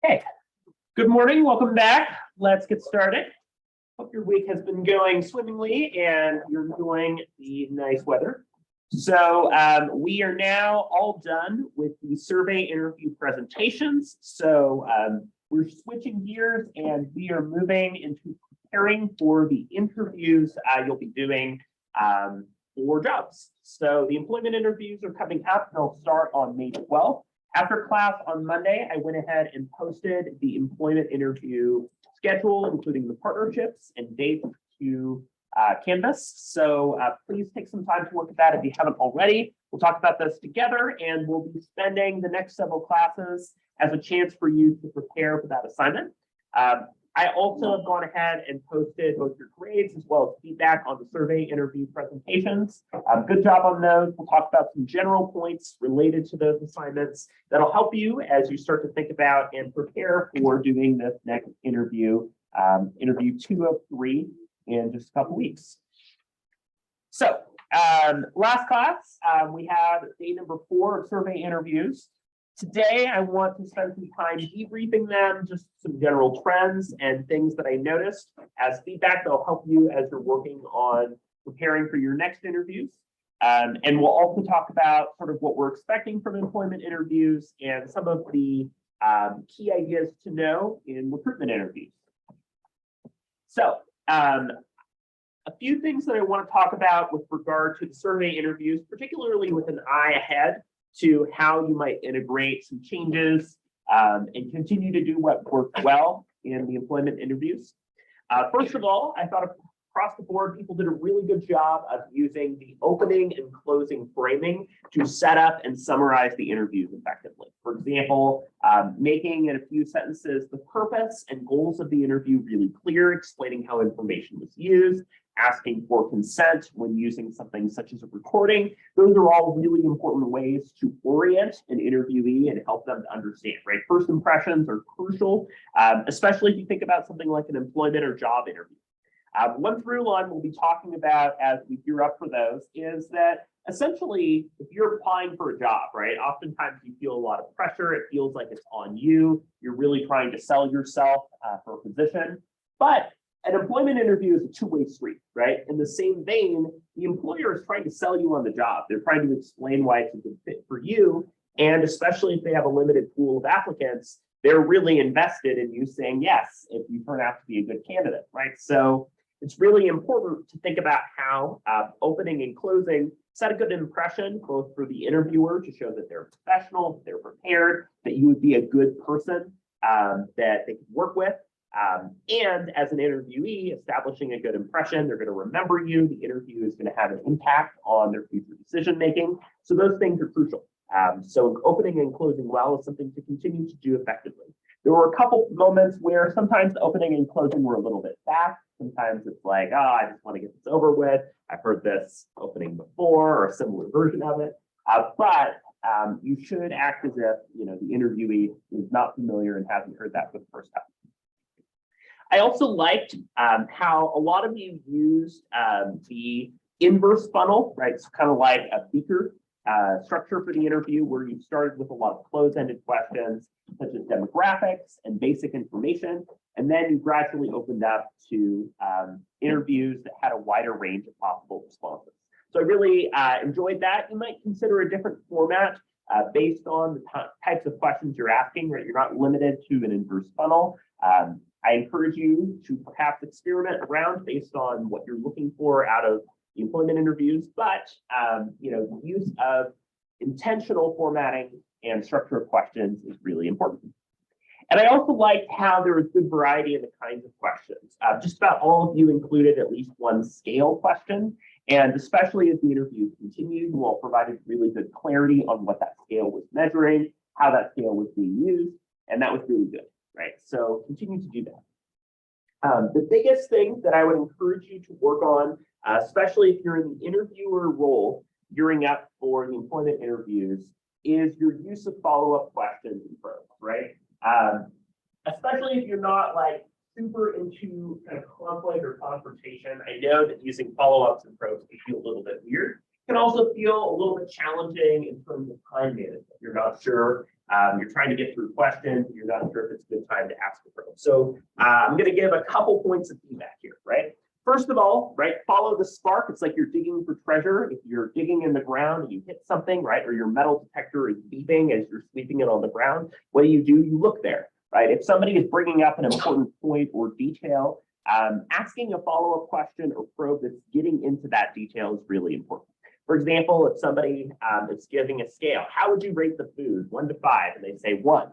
Hey, good morning. Welcome back. Let's get started. Hope your week has been going swimmingly and you're enjoying the nice weather. So we are now all done with the survey interview presentations. So we're switching gears and we are moving into preparing for the interviews you'll be doing for jobs. So the employment interviews are coming up. They'll start on May 12th. After class on Monday, I went ahead and posted the employment interview schedule, including the partnerships and dates to Canvas. So please take some time to look at that if you haven't already. We'll talk about this together, and we'll be spending the next several classes as a chance for you to prepare for that assignment. I also have gone ahead and posted both your grades as well as feedback on the survey interview presentations. Good job on those. We'll talk about some general points related to those assignments that'll help you as you start to think about and prepare for doing this next interview, interview 2 of 3 in just a couple weeks. So last class, we had day number 4 of survey interviews. Today, I want to spend some time debriefing them, just some general trends and things that I noticed as feedback that'll help you as you're working on preparing for your next interviews. And we'll also talk about sort of what we're expecting from employment interviews and some of the key ideas to know in recruitment interviews. So a few things that I want to talk about with regard to the survey interviews, particularly with an eye ahead to how you might integrate some changes and continue to do what worked well in the employment interviews. First of all, I thought across the board, people did a really good job of using the opening and closing framing to set up and summarize the interviews effectively. For example, making in a few sentences the purpose and goals of the interview really clear, explaining how information was used, asking for consent when using something such as a recording. Those are all really important ways to orient an interviewee and help them to understand, right? First impressions are crucial, especially if you think about something like an employment or job interview. One through line we'll be talking about as we gear up for those is that essentially, if you're applying for a job, right, oftentimes you feel a lot of pressure. It feels like it's on you. You're really trying to sell yourself for a position. But an employment interview is a two-way street, right? In the same vein, the employer is trying to sell you on the job. They're trying to explain why it's a good fit for you. And especially if they have a limited pool of applicants, they're really invested in you saying yes if you turn out to be a good candidate, right? So it's really important to think about how opening and closing set a good impression, both for the interviewer to show that they're professional, they're prepared, that you would be a good person that they can work with. And as an interviewee, establishing a good impression, they're going to remember you. The interview is going to have an impact on their future decision making. So those things are crucial. So opening and closing well is something to continue to do effectively. There were a couple moments where sometimes the opening and closing were a little bit fast. Sometimes it's like, oh, I just want to get this over with. I've heard this opening before or a similar version of it. But you should act as if the interviewee is not familiar and hasn't heard that for the first time. I also liked how a lot of you used the inverse funnel, right? So kind of like a beaker structure for the interview where you started with a lot of close-ended questions such as demographics and basic information, and then you gradually opened up to interviews that had a wider range of possible responses. So I really enjoyed that. You might consider a different format based on the types of questions you're asking, right? You're not limited to an inverse funnel. I encourage you to perhaps experiment around based on what you're looking for out of the employment interviews, but the use of intentional formatting and structure of questions is really important. And I also liked how there was good variety in the kinds of questions. Just about all of you included at least one scale question, and especially as the interview continued, you all provided really good clarity on what that scale was measuring, how that scale was being used, and that was really good. Right, so continue to do that. The biggest thing that I would encourage you to work on, especially if you're in the interviewer role gearing up for the employment interviews, is your use of follow-up questions and probes, right? Especially if you're not like super into kind of conflict or confrontation. I know that using follow-ups and probes can feel a little bit weird. It can also feel a little bit challenging in terms of time management. You're not sure You're trying to get through questions, you're not sure if it's a good time to ask a probe. So I'm going to give a couple points of feedback here, right? First of all, right, follow the spark. It's like you're digging for treasure. If you're digging in the ground and you hit something, right, or your metal detector is beeping as you're sweeping it on the ground, what do? You look there, right? If somebody is bringing up an important point or detail, asking a follow-up question or probe that's getting into that detail is really important. For example, if somebody is giving a scale, how would you rate the food, 1 to 5, and they say 1?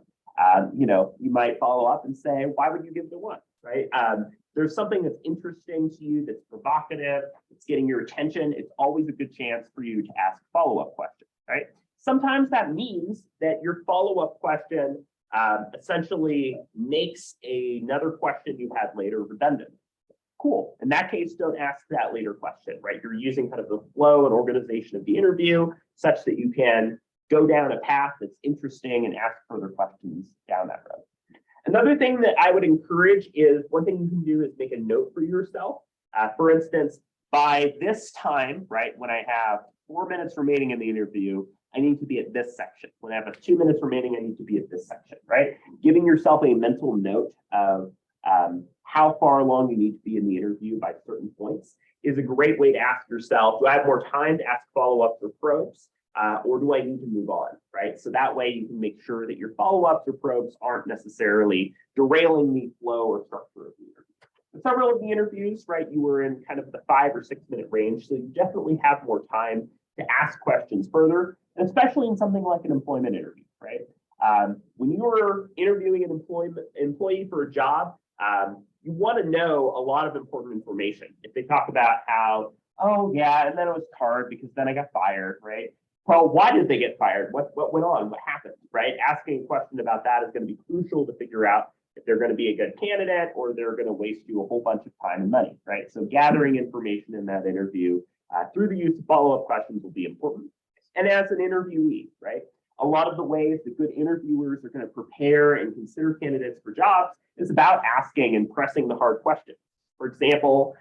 You might follow up and say, why would you give the 1, right? There's something that's interesting to you, that's provocative, it's getting your attention. It's always a good chance for you to ask follow-up questions, right? Sometimes that means that your follow-up question essentially makes another question you had later redundant. Cool. In that case, don't ask that later question, right? You're using kind of the flow and organization of the interview such that you can go down a path that's interesting and ask further questions down that road. Another thing that I would encourage is one thing you can do is make a note for yourself. For instance, by this time, right, when I have 4 minutes remaining in the interview, I need to be at this section. When I have 2 minutes remaining, I need to be at this section, right? Giving yourself a mental note of how far along you need to be in the interview by certain points is a great way to ask yourself, do I have more time to ask follow-ups or probes, or do I need to move on, right? So that way you can make sure that your follow-ups or probes aren't necessarily derailing the flow or structure of the interview. Several of the interviews, right, you were in kind of the 5 or 6 minute range, so you definitely have more time to ask questions further, and especially in something like an employment interview, right? When you were interviewing an employee for a job, you want to know a lot of important information. If they talk about how, oh yeah, and then it was hard because then I got fired, right? Well, why did they get fired? What went on? What happened, right? Asking a question about that is going to be crucial to figure out if they're going to be a good candidate or they're going to waste you a whole bunch of time and money, right? So gathering information in that interview through the use of follow-up questions will be important. And as an interviewee, right? A lot of the ways that good interviewers are going to prepare and consider candidates for jobs is about asking and pressing the hard questions. For example,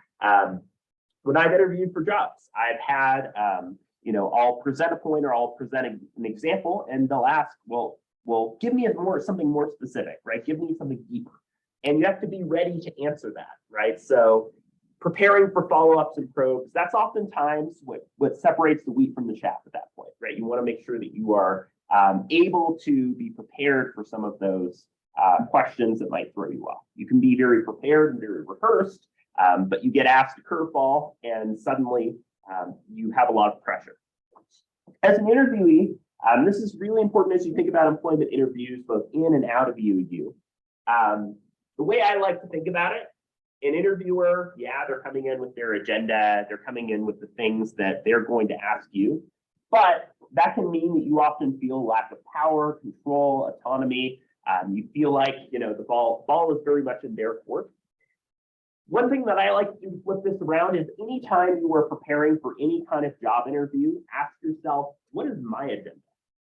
when I've interviewed for jobs, I've had, I'll present a point or I'll present an example and they'll ask, well, give me something more specific, right? Give me something deeper. And you have to be ready to answer that, right? So preparing for follow-ups and probes, that's oftentimes what separates the wheat from the chaff at that point, right? You want to make sure that you are able to be prepared for some of those questions that might throw you off. You can be very prepared and very rehearsed, but you get asked a curveball and suddenly you have a lot of pressure. As an interviewee, this is really important as you think about employment interviews, both in and out of UU. The way I like to think about it, an interviewer, yeah, they're coming in with their agenda, they're coming in with the things that they're going to ask you, but that can mean that you often feel lack of power, control, autonomy. You feel like, the ball is very much in their court. One thing that I like to do to flip this around is anytime you are preparing for any kind of job interview, ask yourself, what is my agenda?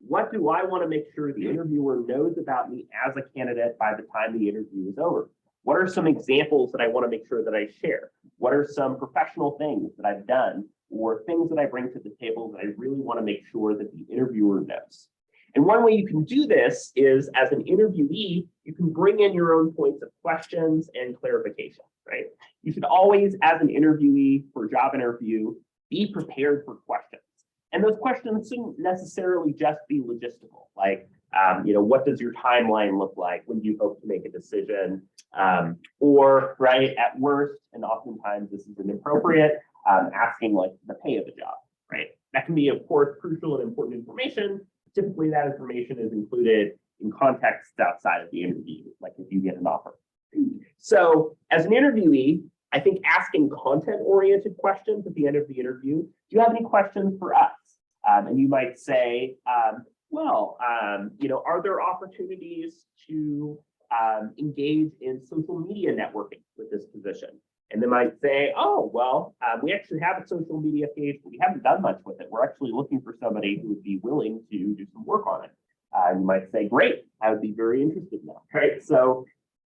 What do I want to make sure the interviewer knows about me as a candidate by the time the interview is over? What are some examples that I want to make sure that I share? What are some professional things that I've done or things that I bring to the table that I really want to make sure that the interviewer knows? And one way you can do this is, as an interviewee, you can bring in your own points of questions and clarification, right? You should always, as an interviewee for a job interview, be prepared for questions. And those questions shouldn't necessarily just be logistical, like, what does your timeline look like? When do you hope to make a decision? Or, right, at worst, and oftentimes this is inappropriate, asking like the pay of the job, right? That can be, of course, crucial and important information. Typically, that information is included in contexts outside of the interview, like if you get an offer. So as an interviewee, I think asking content-oriented questions at the end of the interview, do you have any questions for us? And you might say, are there opportunities to engage in social media networking with this position? And they might say, we actually have a social media page, but we haven't done much with it. We're actually looking for somebody who would be willing to do some work on it. You might say, great, I would be very interested in that, right? So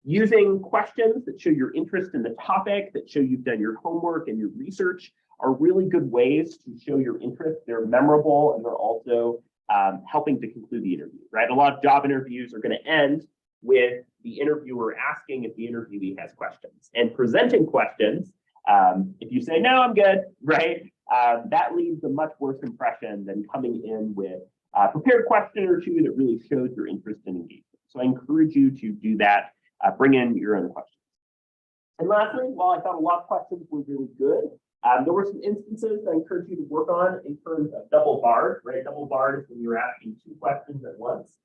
using questions that show your interest in the topic, that show you've done your homework and your research are really good ways to show your interest. They're memorable and they're also helping to conclude the interview, right? A lot of job interviews are going to end with the interviewer asking if the interviewee has questions and presenting questions. If you say, no, I'm good, right? That leaves a much worse impression than coming in with a prepared question or two that really shows your interest in engagement. So I encourage you to do that. Bring in your own questions. And lastly, while I thought a lot of questions were really good, there were some instances I encourage you to work on in terms of double barred, right? Double barred is when you're asking two questions at once.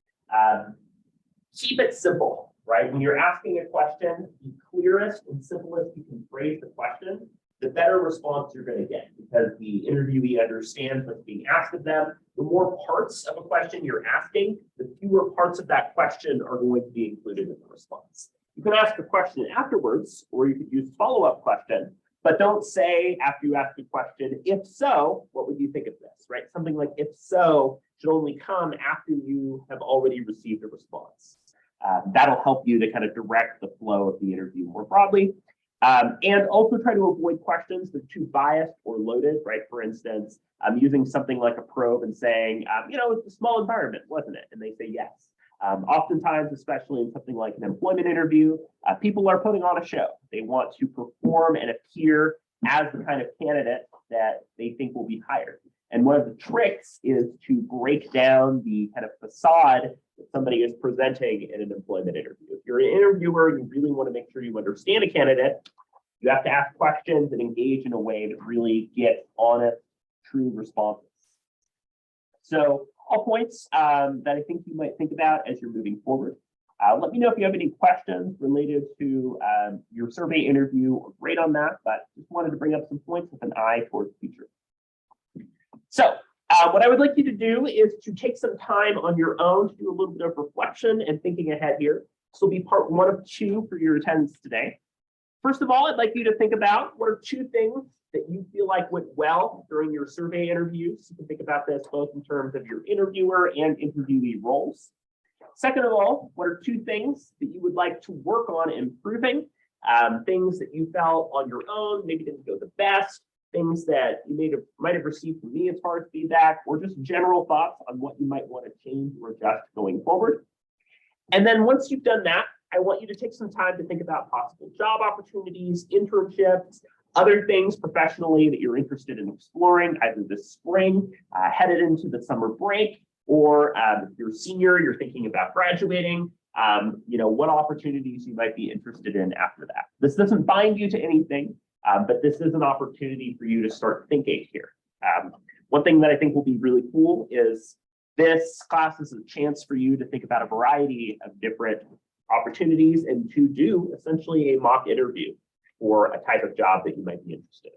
Keep it simple, right? When you're asking a question, the clearest and simplest you can phrase the question, the better response you're going to get, because the interviewee understands what's being asked of them. The more parts of a question you're asking, the fewer parts of that question are going to be included in the response. You can ask a question afterwards, or you could use a follow-up question, but don't say after you ask a question, if so, what would you think of this, right? Something like if so should only come after you have already received a response. That'll help you to kind of direct the flow of the interview more broadly. And also try to avoid questions that are too biased or loaded, right? For instance, using something like a probe and saying, it's a small environment, wasn't it? And they say yes. Oftentimes, especially in something like an employment interview, people are putting on a show. They want to perform and appear as the kind of candidate that they think will be hired. And one of the tricks is to break down the kind of facade that somebody is presenting in an employment interview. If you're an interviewer and you really want to make sure you understand a candidate, you have to ask questions and engage in a way that really gets honest, true responses. So all points that I think you might think about as you're moving forward. Let me know if you have any questions related to your survey interview or grade on that, but just wanted to bring up some points with an eye towards the future. So what I would like you to do is to take some time on your own to do a little bit of reflection and thinking ahead here. This will be part 1 of 2 for your attendance today. First of all, I'd like you to think about what are 2 things that you feel like went well during your survey interviews. You can think about this both in terms of your interviewer and interviewee roles. Second of all, what are 2 things that you would like to work on improving? Things that you felt on your own maybe didn't go the best, things that you might have received from me as far as feedback, or just general thoughts on what you might want to change or adjust going forward. And then once you've done that, I want you to take some time to think about possible job opportunities, internships, other things professionally that you're interested in exploring, either this spring, headed into the summer break, or if you're a senior, you're thinking about graduating, what opportunities you might be interested in after that. This doesn't bind you to anything, but this is an opportunity for you to start thinking here. One thing that I think will be really cool is this class is a chance for you to think about a variety of different opportunities and to do essentially a mock interview for a type of job that you might be interested in.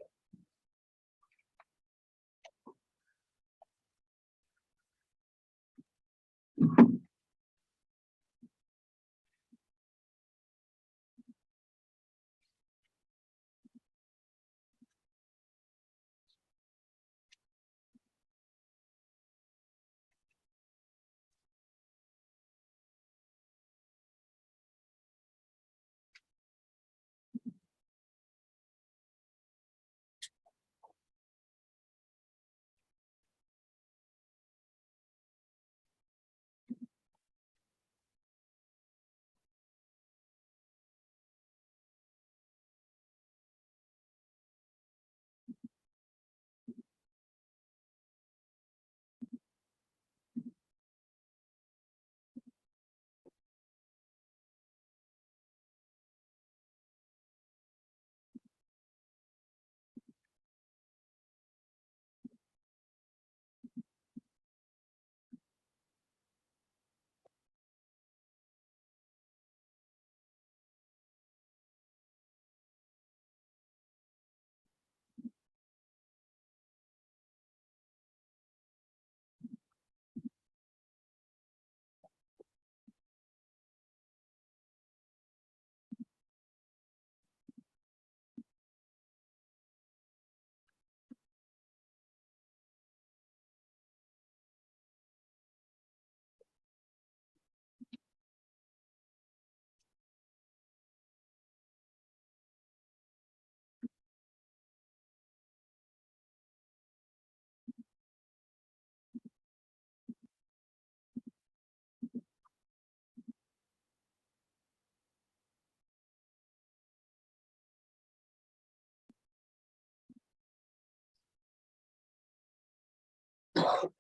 Give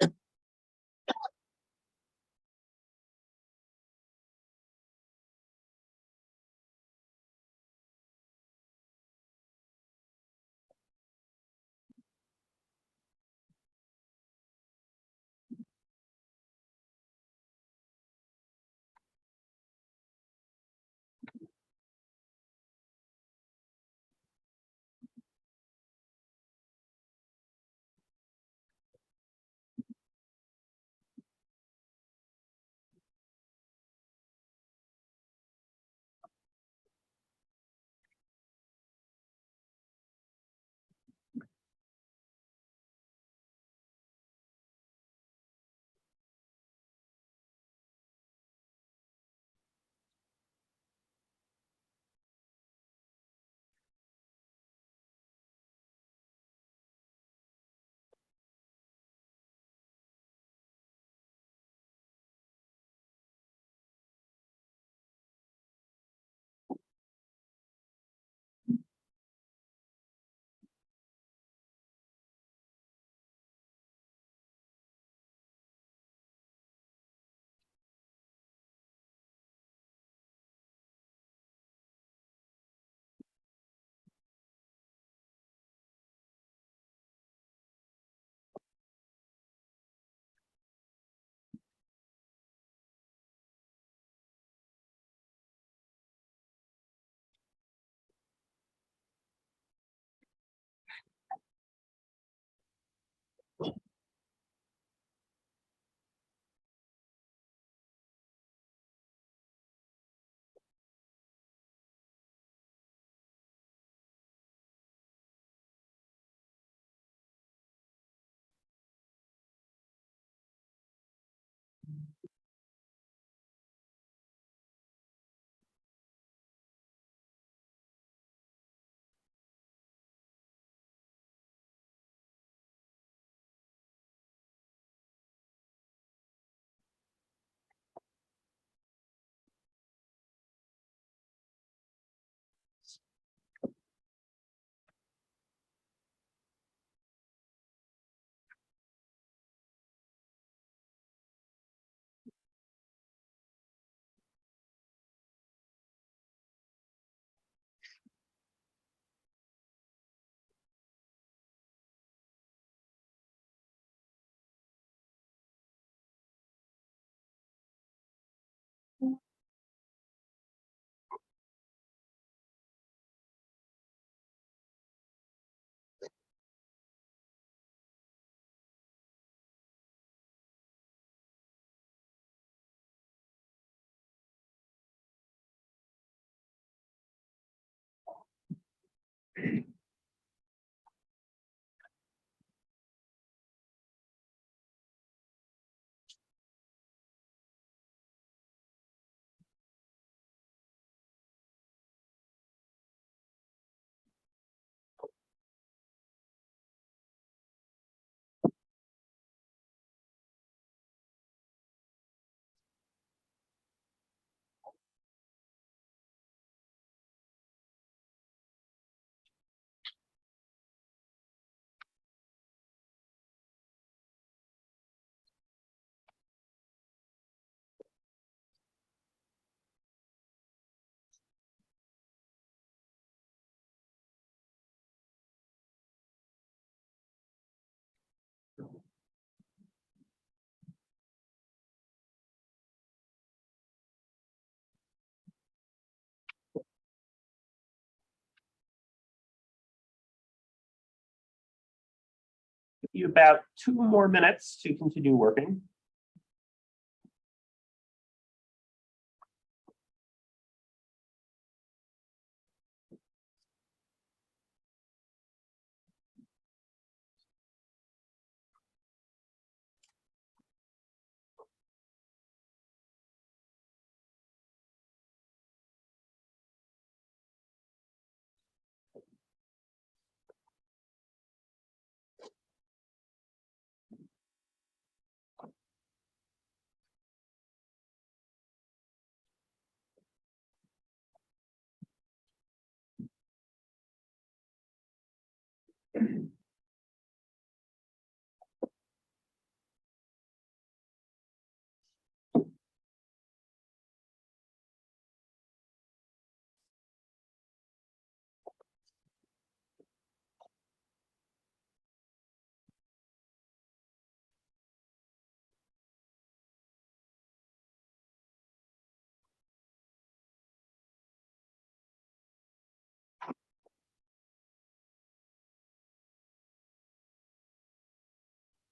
you about 2 more minutes to continue working.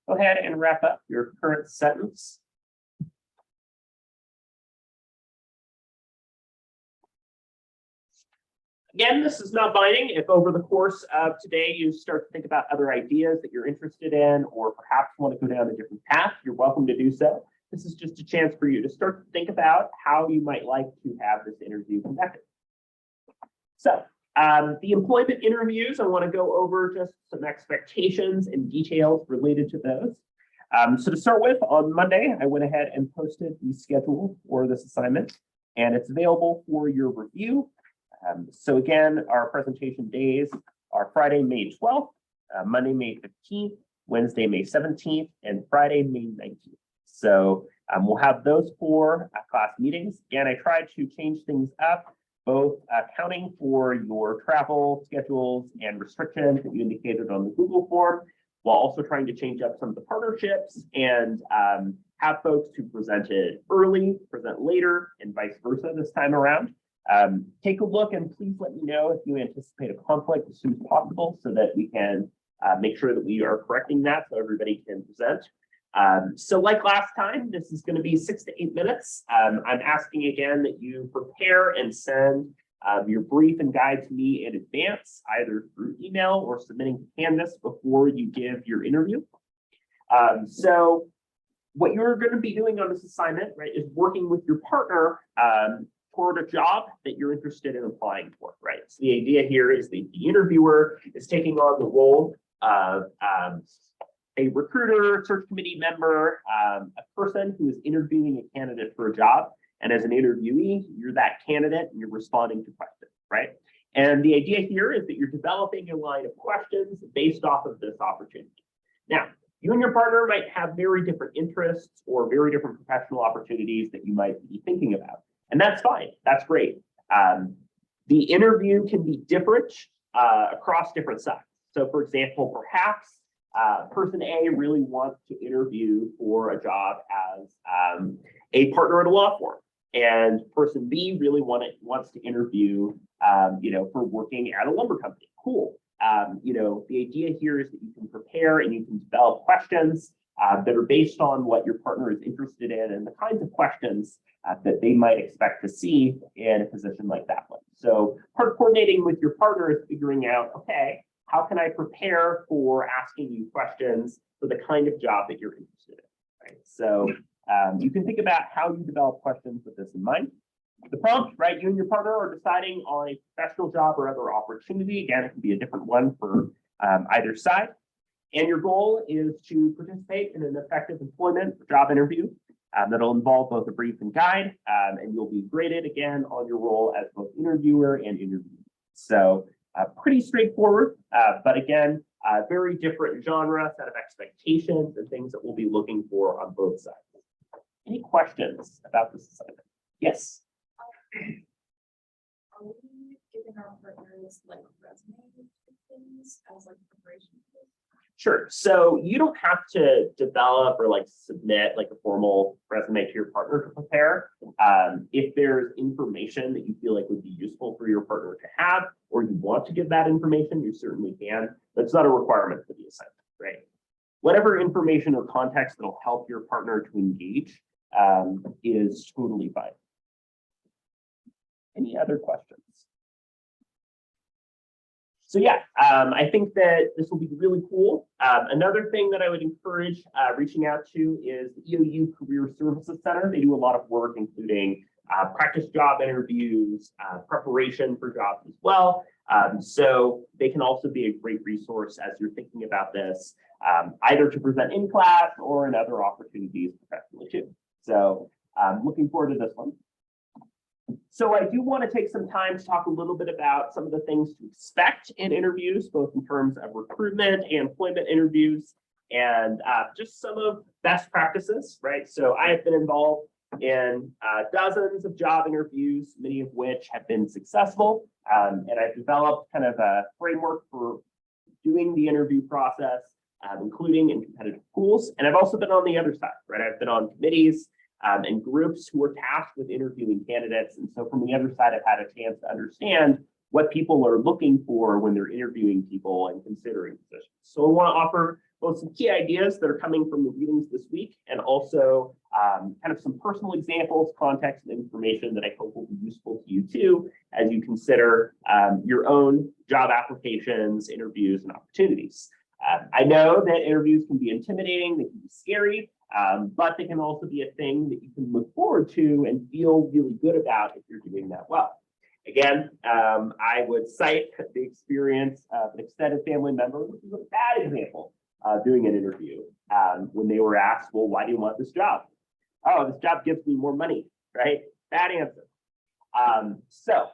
go ahead and wrap up your current sentence. Again, this is not binding. If over the course of today you start to think about other ideas that you're interested in, or perhaps want to go down a different path, you're welcome to do so. This is just a chance for you to start to think about how you might like to have this interview conducted. So the employment interviews, I want to go over just some expectations and details related to those. So to start with, on Monday, I went ahead and posted the schedule for this assignment, and it's available for your review. So again, our presentation days are Friday, May 12th, Monday, May 15th, Wednesday, May 17th, and Friday, May 19th. So we'll have those 4 class meetings. Again, I tried to change things up, both accounting for your travel schedules and restrictions that you indicated on the Google form, while also trying to change up some of the partnerships and have folks who presented early, present later, and vice versa this time around. Take a look and please let me know if you anticipate a conflict as soon as possible so that we can make sure that we are correcting that so everybody can present. So like last time, this is going to be 6 to 8 minutes. I'm asking again that you prepare and send your brief and guide to me in advance, either through email or submitting to Canvas before you give your interview. So what you're going to be doing on this assignment, right, is working with your partner toward a job that you're interested in applying for, right? So the idea here is that the interviewer is taking on the role of a recruiter, search committee member, a person who is interviewing a candidate for a job. And as an interviewee, you're that candidate and you're responding to questions, right? And the idea here is that you're developing a line of questions based off of this opportunity. Now, you and your partner might have very different interests or very different professional opportunities that you might be thinking about. And that's fine. That's great. The interview can be different across different sides. So for example, perhaps person A really wants to interview for a job as a partner at a law firm, and person B really wants to interview, for working at a lumber company. Cool. The idea here is that you can prepare and you can develop questions that are based on what your partner is interested in and the kinds of questions that they might expect to see in a position like that one. So part of coordinating with your partner is figuring out, okay, how can I prepare for asking you questions for the kind of job that you're interested in, right? So you can think about how you develop questions with this in mind. The prompt, right? You and your partner are deciding on a professional job or other opportunity. Again, it can be a different one for either side. And your goal is to participate in an effective employment job interview that'll involve both a brief and guide, and you'll be graded again on your role as both interviewer and interviewee. So pretty straightforward, but again, very different genre, set of expectations and things that we'll be looking for on both sides. Any questions about this assignment? Yes. Are we giving our partners like resumes and things as like preparation? Sure. So you don't have to develop or submit a formal resume to your partner to prepare. If there's information that you feel like would be useful for your partner to have, or you want to give that information, you certainly can. That's not a requirement for the assignment, right? Whatever information or context that'll help your partner to engage is totally fine. Any other questions? So yeah, I think that this will be really cool. Another thing that I would encourage reaching out to is the EOU Career Services Center. They do a lot of work, including practice job interviews, preparation for jobs as well. So they can also be a great resource as you're thinking about this, either to present in class or in other opportunities professionally too. So looking forward to this one. So I do want to take some time to talk a little bit about some of the things to expect in interviews, both in terms of recruitment and employment interviews, and just some of best practices, right? So I have been involved in dozens of job interviews, many of which have been successful. And I've developed kind of a framework for doing the interview process, including in competitive pools. And I've also been on the other side, right? I've been on committees and groups who are tasked with interviewing candidates. And so from the other side, I've had a chance to understand what people are looking for when they're interviewing people and considering positions. So I want to offer both some key ideas that are coming from the readings this week and also kind of some personal examples, context, and information that I hope will be useful to you too as you consider your own job applications, interviews, and opportunities. I know that interviews can be intimidating, they can be scary, but they can also be a thing that you can look forward to and feel really good about if you're doing that well. Again, I would cite the experience of an extended family member, which is a bad example, doing an interview when they were asked, well, why do you want this job? Oh, this job gives me more money, right? Bad answer. So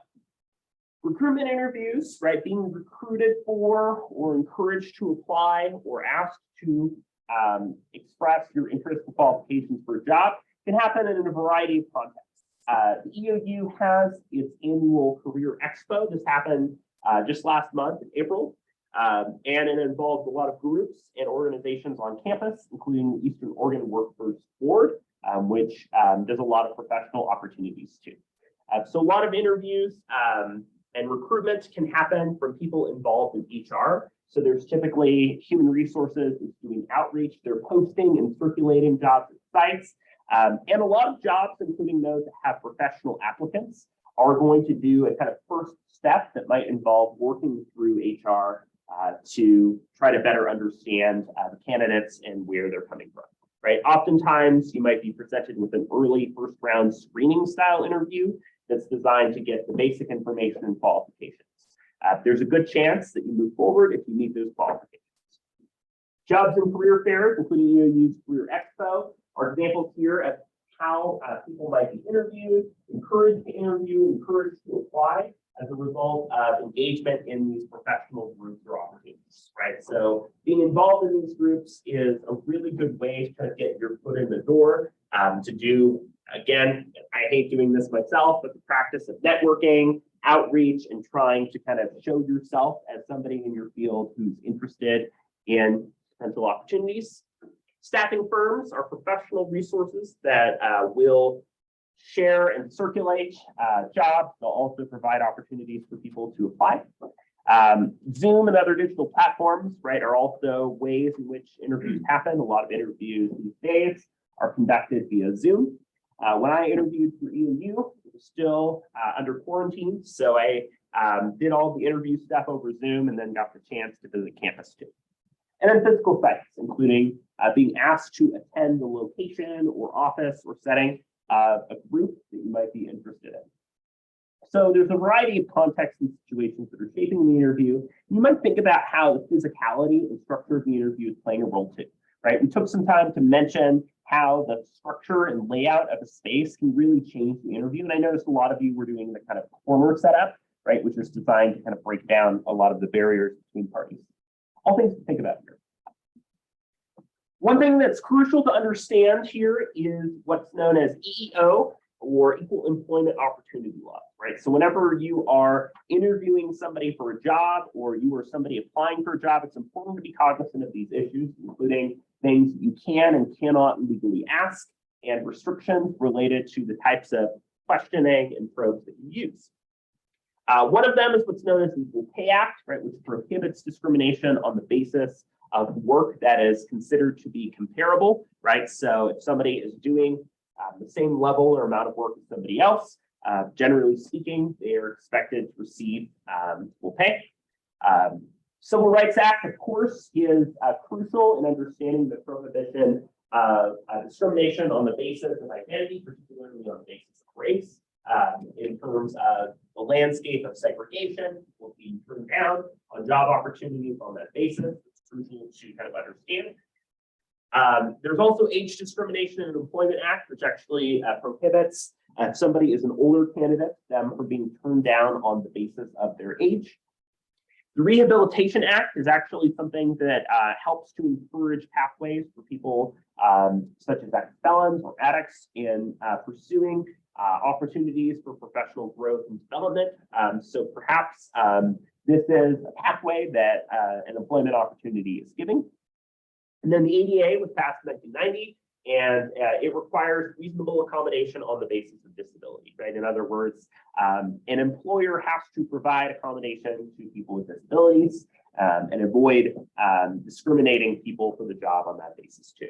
recruitment interviews, right? Being recruited for or encouraged to apply or asked to express your interest or qualifications for a job can happen in a variety of contexts. The EOU has its annual Career Expo. This happened just last month in April, and it involved a lot of groups and organizations on campus, including the Eastern Oregon Workforce Board, which does a lot of professional opportunities too. So a lot of interviews and recruitment can happen from people involved in HR. So there's typically human resources that's doing outreach. They're posting and circulating jobs at sites. And a lot of jobs, including those that have professional applicants, are going to do a kind of first step that might involve working through HR to try to better understand the candidates and where they're coming from, right? Oftentimes, you might be presented with an early first round screening style interview that's designed to get the basic information and qualifications. There's a good chance that you move forward if you meet those qualifications. Jobs and career fairs, including EOU's Career Expo, are examples here of how people might be interviewed, encouraged to interview, encouraged to apply as a result of engagement in these professional groups or opportunities, right? So being involved in these groups is a really good way to kind of get your foot in the door to do, again, I hate doing this myself, but the practice of networking, outreach, and trying to kind of show yourself as somebody in your field who's interested in potential opportunities. Staffing firms are professional resources that will share and circulate jobs. They'll also provide opportunities for people to apply. Zoom and other digital platforms, right, are also ways in which interviews happen. A lot of interviews these days are conducted via Zoom. When I interviewed for EOU, it was still under quarantine, so I did all the interview stuff over Zoom and then got the chance to visit campus too. And then physical sites, including being asked to attend the location or office or setting of a group that you might be interested in. So there's a variety of contexts and situations that are shaping the interview. You might think about how the physicality and structure of the interview is playing a role too, right? We took some time to mention how the structure and layout of a space can really change the interview. And I noticed a lot of you were doing the kind of corner setup, right, which is designed to kind of break down a lot of the barriers between parties. All things to think about here. One thing that's crucial to understand here is what's known as EEO, or Equal Employment Opportunity Law, right? So whenever you are interviewing somebody for a job or you are somebody applying for a job, it's important to be cognizant of these issues, including things you can and cannot legally ask and restrictions related to the types of questioning and probes that you use. One of them is what's known as the Equal Pay Act, right, which prohibits discrimination on the basis of work that is considered to be comparable, right? So if somebody is doing the same level or amount of work as somebody else, generally speaking, they are expected to receive equal pay. Civil Rights Act, of course, is crucial in understanding the prohibition of discrimination on the basis of identity, particularly on the basis of race. In terms of the landscape of segregation, will be turned down on job opportunities on that basis. It's crucial to kind of understand. There's also Age Discrimination and Employment Act, which actually prohibits if somebody is an older candidate, them from being turned down on the basis of their age. The Rehabilitation Act is actually something that helps to encourage pathways for people such as ex-felons or addicts in pursuing opportunities for professional growth and development. So perhaps this is a pathway that an employment opportunity is giving. And then the ADA was passed in 1990, and it requires reasonable accommodation on the basis of disability, right? In other words, an employer has to provide accommodation to people with disabilities. and avoid discriminating people for the job on that basis too.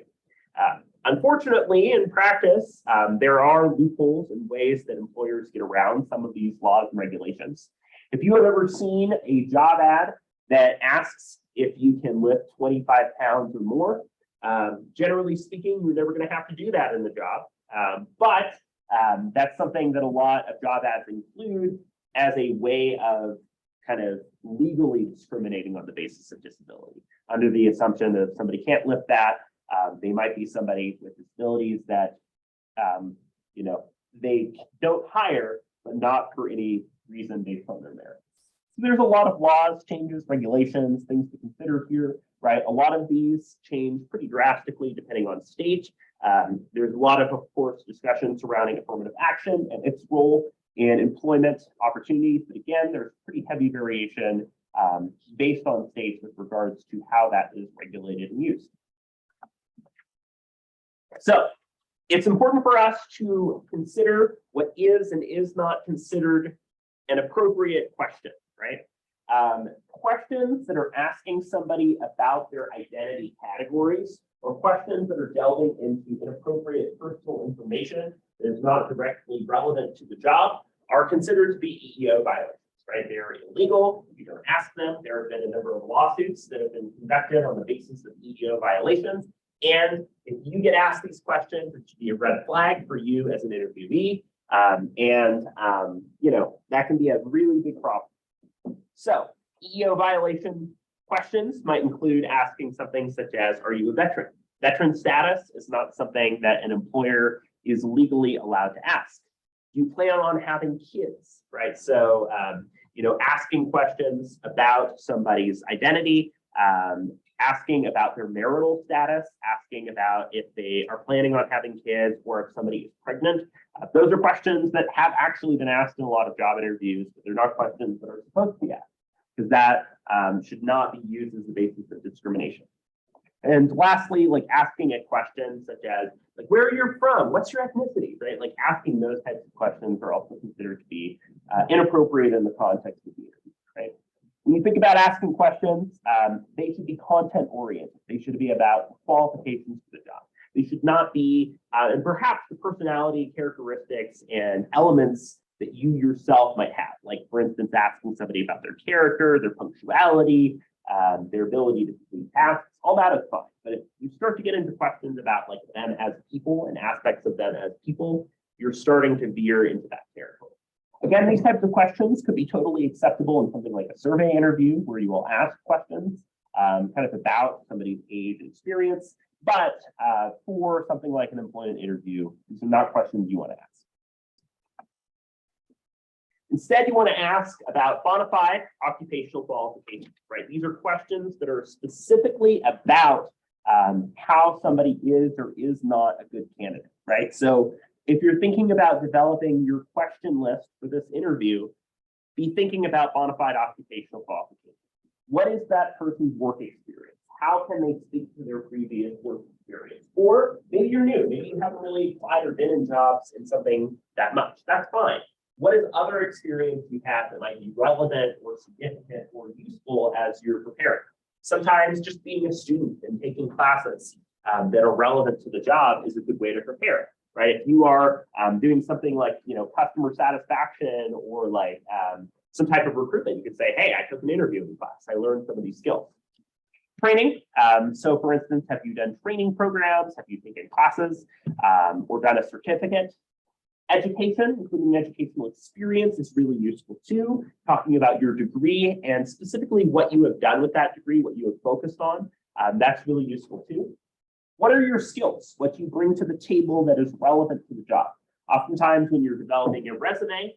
Unfortunately, in practice, there are loopholes and ways that employers get around some of these laws and regulations. If you have ever seen a job ad that asks if you can lift 25 pounds or more, generally speaking, you're never going to have to do that in the job. But that's something that a lot of job ads include as a way of kind of legally discriminating on the basis of disability, under the assumption that if somebody can't lift that, they might be somebody with disabilities that they don't hire, but not for any reason based on their merits. So there's a lot of laws, changes, regulations, things to consider here, right? A lot of these change pretty drastically depending on state. There's a lot of course, discussion surrounding affirmative action and its role in employment opportunities. But again, there's pretty heavy variation based on states with regards to how that is regulated and used. So it's important for us to consider what is and is not considered an appropriate question, right? Questions that are asking somebody about their identity categories, or questions that are delving into inappropriate personal information that is not directly relevant to the job, are considered to be EEO violations, right? They're illegal. If you don't ask them, there have been a number of lawsuits that have been conducted on the basis of EEO violations. And if you get asked these questions, it should be a red flag for you as an interviewee. That can be a really big problem. So EEO violation questions might include asking something such as, are you a veteran? Veteran status is not something that an employer is legally allowed to ask. Do you plan on having kids, right? So, asking questions about somebody's identity, asking about their marital status, asking about if they are planning on having kids or if somebody is pregnant. Those are questions that have actually been asked in a lot of job interviews, but they're not questions that are supposed to be asked, because that should not be used as the basis of discrimination. And lastly, like asking a question such as, like, where are you from? What's your ethnicity, right? Like asking those types of questions are also considered to be inappropriate in the context of the interview, right? When you think about asking questions, they should be content oriented. They should be about qualifications for the job. They should not be, and perhaps the personality characteristics and elements that you yourself might have. Like, for instance, asking somebody about their character, their punctuality, their ability to complete tasks, all that is fine. But if you start to get into questions about like them as people and aspects of them as people, you're starting to veer into that territory. Again, these types of questions could be totally acceptable in something like a survey interview where you will ask questions kind of about somebody's age and experience. But for something like an employment interview, these are not questions you want to ask. Instead, you want to ask about bona fide occupational qualifications, right? These are questions that are specifically about how somebody is or is not a good candidate, right? So if you're thinking about developing your question list for this interview, be thinking about bona fide occupational qualifications. What is that person's work experience? How can they speak to their previous work experience? Or maybe you're new, maybe you haven't really applied or been in jobs in something that much. That's fine. What is other experience you have that might be relevant or significant or useful as you're preparing? Sometimes just being a student and taking classes that are relevant to the job is a good way to prepare, right? If you are doing something like, customer satisfaction or like some type of recruitment, you could say, hey, I took an interviewing class. I learned some of these skills. Training. So for instance, have you done training programs? Have you taken classes or done a certificate? Education, including educational experience, is really useful too. Talking about your degree and specifically what you have done with that degree, what you have focused on, that's really useful too. What are your skills? What you bring to the table that is relevant to the job? Oftentimes when you're developing a resume,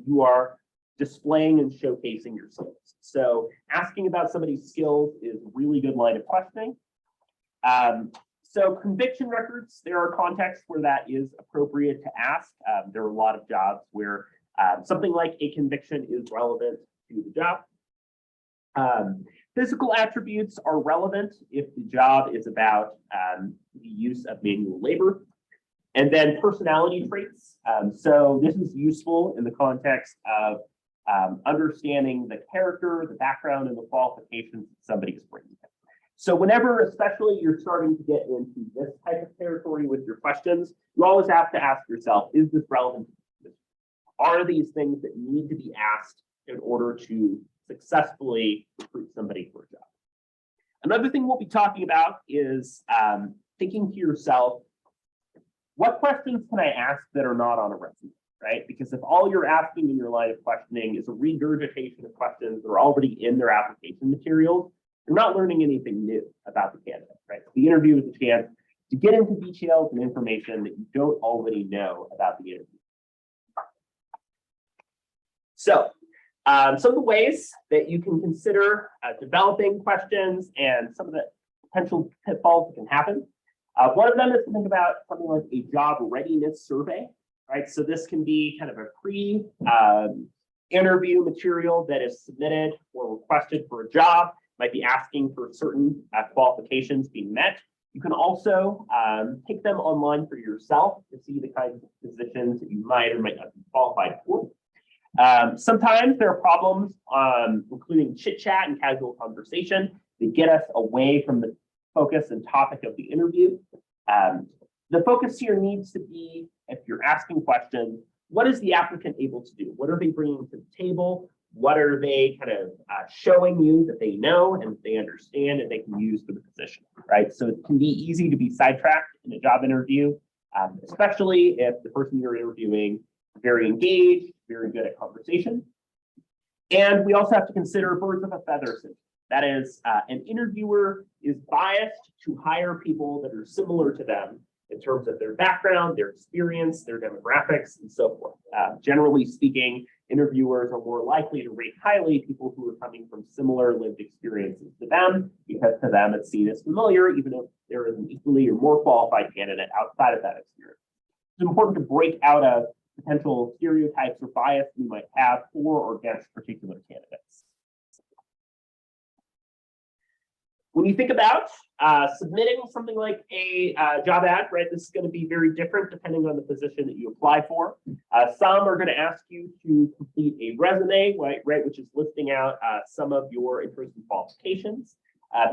you are displaying and showcasing your skills. So asking about somebody's skills is a really good line of questioning. So conviction records, there are contexts where that is appropriate to ask. There are a lot of jobs where something like a conviction is relevant to the job. Physical attributes are relevant if the job is about the use of manual labor. And then personality traits. So this is useful in the context of understanding the character, the background, and the qualifications that somebody is bringing. So whenever, especially you're starting to get into this type of territory with your questions, you always have to ask yourself, is this relevant? Are these things that need to be asked in order to successfully recruit somebody for a job? Another thing we'll be talking about is thinking to yourself, what questions can I ask that are not on a resume, right? Because if all you're asking in your line of questioning is a regurgitation of questions that are already in their application materials, you're not learning anything new about the candidate, right? The interview is a chance to get into details and information that you don't already know about the interview. So some of the ways that you can consider developing questions and some of the potential pitfalls that can happen. One of them is to think about something like a job readiness survey, right? So this can be kind of a pre-interview material that is submitted or requested for a job, might be asking for certain qualifications being met. You can also take them online for yourself to see the kinds of positions that you might or might not be qualified for. Sometimes there are problems, including chit chat and casual conversation, that get us away from the focus and topic of the interview. The focus here needs to be, if you're asking questions, what is the applicant able to do? What are they bringing to the table? What are they kind of showing you that they know and they understand and they can use for the position, right? So it can be easy to be sidetracked in a job interview, especially if the person you're interviewing is very engaged, very good at conversation. And we also have to consider birds of a feather syndrome. That is, an interviewer is biased to hire people that are similar to them in terms of their background, their experience, their demographics, and so forth. Generally speaking, interviewers are more likely to rate highly people who are coming from similar lived experiences to them, because to them it's seen as familiar, even if there is an equally or more qualified candidate outside of that experience. It's important to break out of potential stereotypes or bias we might have for or against particular candidates. When you think about submitting something like a job ad, right, this is going to be very different depending on the position that you apply for. Some are going to ask you to complete a resume, right, which is listing out some of your interests and qualifications.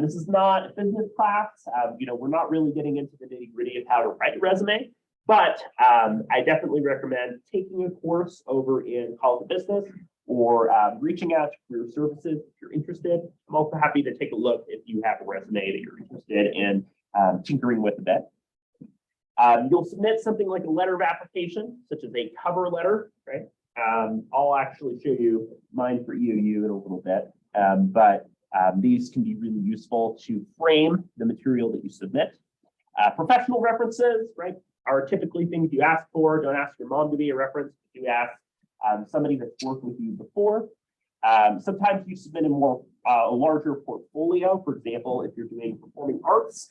This is not a business class. We're not really getting into the nitty-gritty of how to write a resume, but I definitely recommend taking a course over in College of Business or reaching out to Career Services if you're interested. I'm also happy to take a look if you have a resume that you're interested in tinkering with a bit. You'll submit something like a letter of application, such as a cover letter, right? I'll actually show you mine for EOU in a little bit, but these can be really useful to frame the material that you submit. Professional references, right, are typically things you ask for. Don't ask your mom to be a reference, but you ask somebody that's worked with you before. Sometimes you submit a larger portfolio. For example, if you're doing performing arts,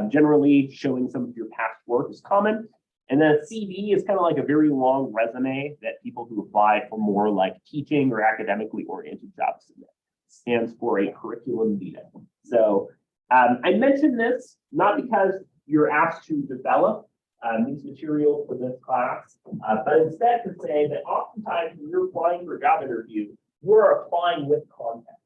generally showing some of your past work is common. And then a CV is kind of like a very long resume that people who apply for more like teaching or academically oriented jobs submit. It stands for a curriculum vitae. So I mentioned this not because you're asked to develop these materials for this class, but instead to say that oftentimes when you're applying for a job interview, you're applying with context.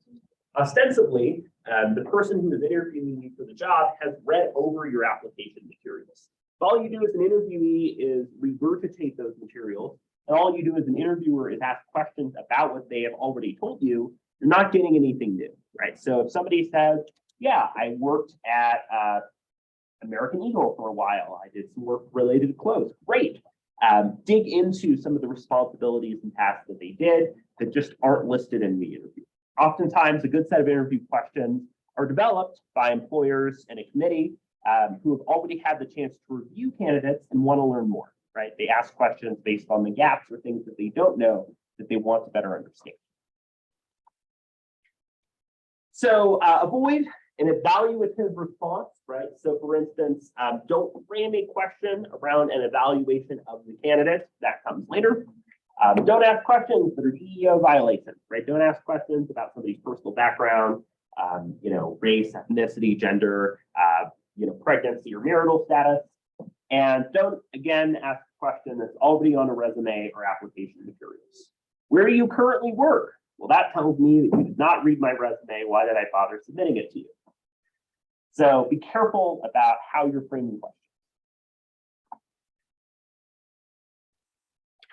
Ostensibly, the person who is interviewing you for the job has read over your application materials. All you do as an interviewee is regurgitate those materials, and all you do as an interviewer is ask questions about what they have already told you. You're not getting anything new, right? So if somebody says, yeah, I worked at American Eagle for a while, I did some work related to clothes, great. Dig into some of the responsibilities and tasks that they did that just aren't listed in the interview. Oftentimes, a good set of interview questions are developed by employers and a committee who have already had the chance to review candidates and want to learn more, right? They ask questions based on the gaps or things that they don't know that they want to better understand. So avoid an evaluative response, right? So for instance, don't frame a question around an evaluation of the candidate. That comes later. Don't ask questions that are EEO violations, right? Don't ask questions about somebody's personal background, race, ethnicity, gender, pregnancy or marital status. And don't, again, ask a question that's already on a resume or application materials. Where do you currently work? Well, that tells me that you did not read my resume. Why did I bother submitting it to you? So be careful about how you're framing questions.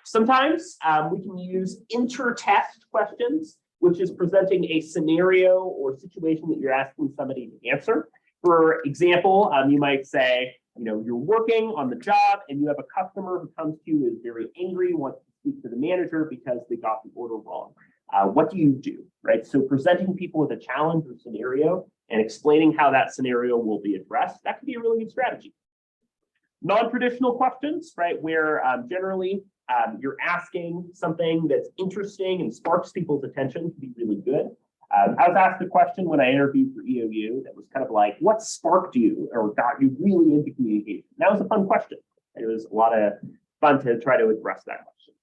Sometimes we can use inter-test questions, which is presenting a scenario or situation that you're asking somebody to answer. For example, you might say, you're working on the job and you have a customer who comes to you, is very angry, wants to speak to the manager because they got the order wrong. What do you do, right? So presenting people with a challenge or scenario and explaining how that scenario will be addressed, that could be a really good strategy. Non-traditional questions, right, where generally you're asking something that's interesting and sparks people's attention to be really good. I was asked a question when I interviewed for EOU that was kind of like, what sparked you or got you really into communication? That was a fun question. It was a lot of fun to try to address that question.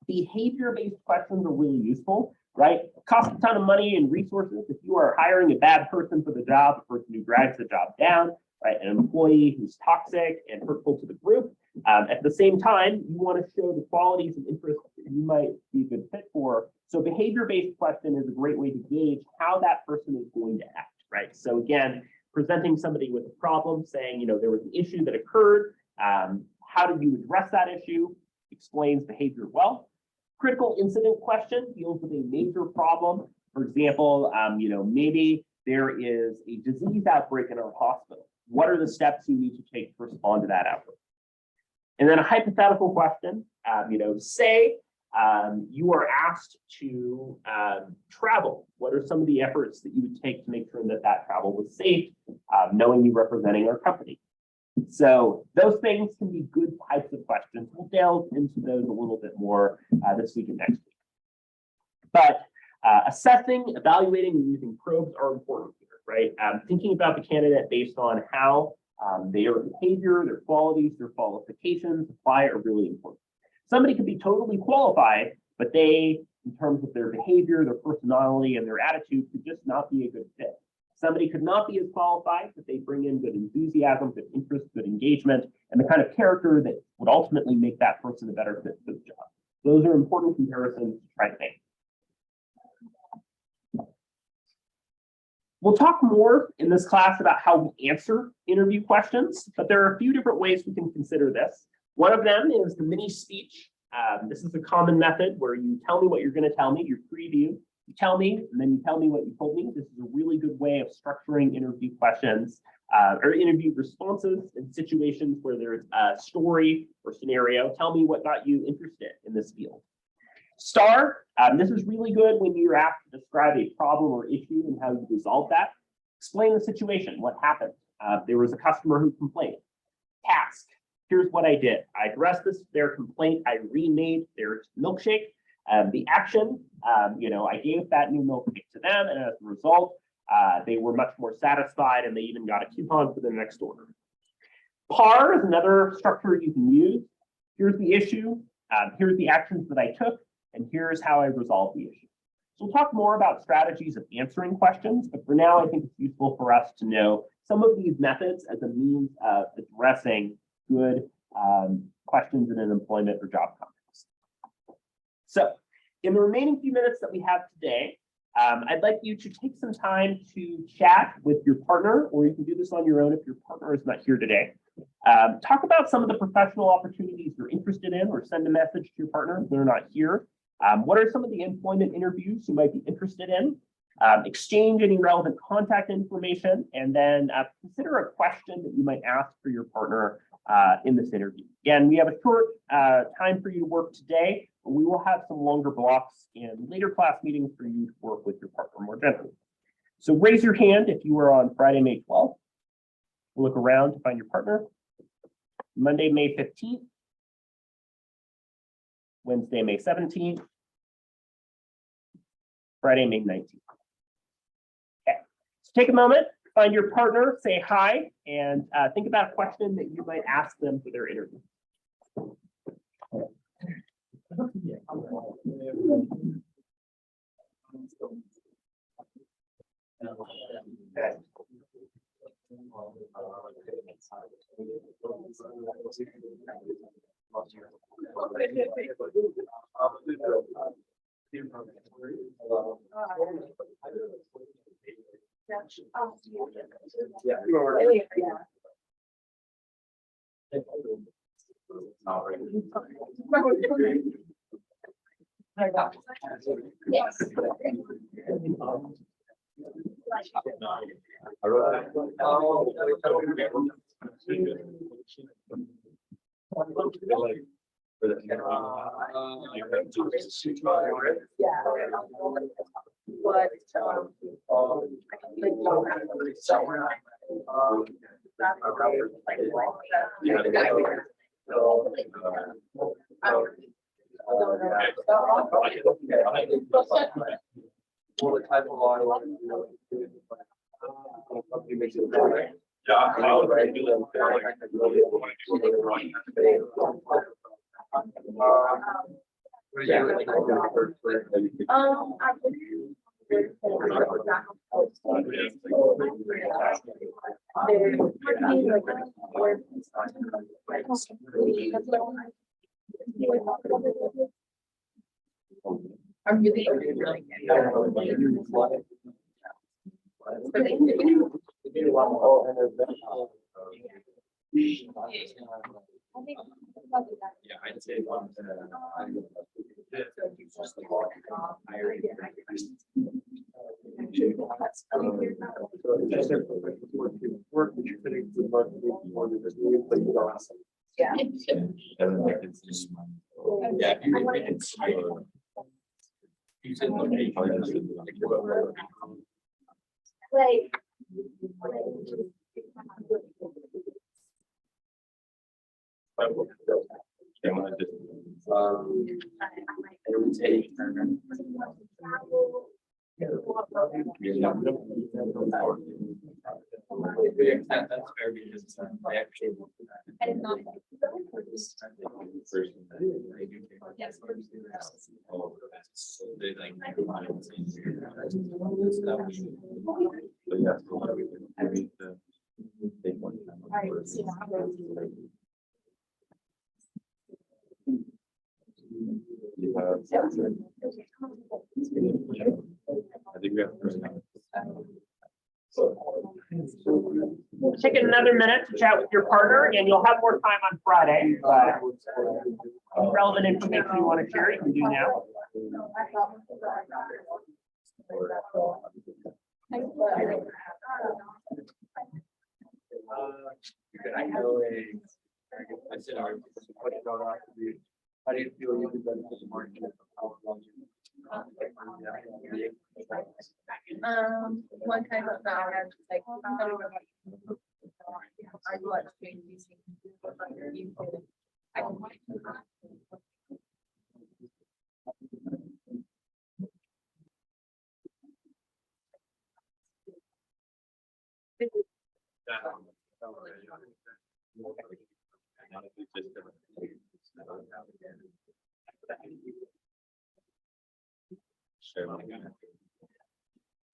Behavior-based questions are really useful, right? Cost a ton of money and resources if you are hiring a bad person for the job, a person who drags the job down, right? An employee who's toxic and hurtful to the group. At the same time, you want to show the qualities and interests that you might be a good fit for. So behavior-based question is a great way to gauge how that person is going to act, right? So again, presenting somebody with a problem, saying, there was an issue that occurred. How did you address that issue? Explains behavior well. Critical incident question deals with a major problem. For example, maybe there is a disease outbreak in our hospital. What are the steps you need to take to respond to that outbreak? And then a hypothetical question, say you are asked to travel. What are some of the efforts that you would take to make sure that that travel was safe, knowing you representing our company? So those things can be good types of questions. We'll delve into those a little bit more this week and next week. But assessing, evaluating, and using probes are important here, right? Thinking about the candidate based on how their behavior, their qualities, their qualifications apply are really important. Somebody could be totally qualified, but they, in terms of their behavior, their personality, and their attitude, could just not be a good fit. Somebody could not be as qualified, but they bring in good enthusiasm, good interest, good engagement, and the kind of character that would ultimately make that person a better fit for the job. Those are important comparisons to try to make. We'll talk more in this class about how we answer interview questions, but there are a few different ways we can consider this. One of them is the mini speech. This is a common method where you tell me what you're going to tell me, your preview. You tell me, and then you tell me what you told me. This is a really good way of structuring interview questions or interview responses in situations where there's a story or scenario. Tell me what got you interested in this field. STAR, this is really good when you're asked to describe a problem or issue and how you resolve that. Explain the situation, what happened. There was a customer who complained. Task, here's what I did. I addressed their complaint. I remade their milkshake. The action, I gave that new milkshake to them, and as a result, they were much more satisfied, and they even got a coupon for their next order. PAR is another structure you can use. Here's the issue. Here's the actions that I took, and here's how I resolved the issue. So we'll talk more about strategies of answering questions, but for now, I think it's useful for us to know some of these methods as a means of addressing good questions in an employment or job context. So in the remaining few minutes that we have today, I'd like you to take some time to chat with your partner, or you can do this on your own if your partner is not here today. Talk about some of the professional opportunities you're interested in, or send a message to your partner if they're not here. What are some of the employment interviews you might be interested in? Exchange any relevant contact information, and then consider a question that you might ask for your partner in this interview. Again, we have a short time for you to work today, but we will have some longer blocks in later class meetings for you to work with your partner more generally. So raise your hand if you were on Friday, May 12th. We'll look around to find your partner. Monday, May 15th. Wednesday, May 17th. Friday, May 19th. Okay, so take a moment, find your partner, say hi, and think about a question that you might ask them for their interview. Yes. Well, the type of law. I'm really, really. Yeah, I'd say one. Work that you're fitting to the market. Yeah. Yeah. You said Like. That's fair because I actually. I did not. Yes. They like. Take another minute to chat with your partner, and you'll have more time on Friday. But relevant information you want to share, you can do now. I know I said, how do you feel you can benefit the market? One kind of balance, like. I watch things. I can.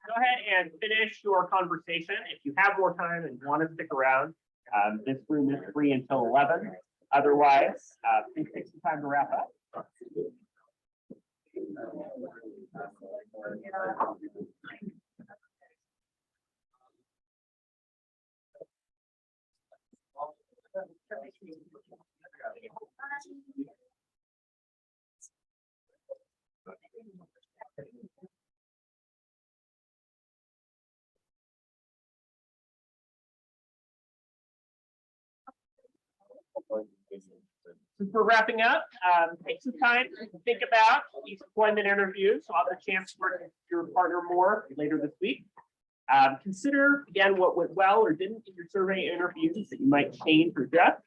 Go ahead and finish your conversation. If you have more time and want to stick around, this room is free until 11. Otherwise, please take some time to wrap up. Since we're wrapping up, take some time to think about these employment interviews. So I'll have a chance to work with your partner more later this week. Consider again what went well or didn't in your survey interviews that you might change or adjust.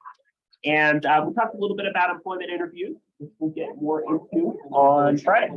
And we'll talk a little bit about employment interviews, which we'll get more into on Friday.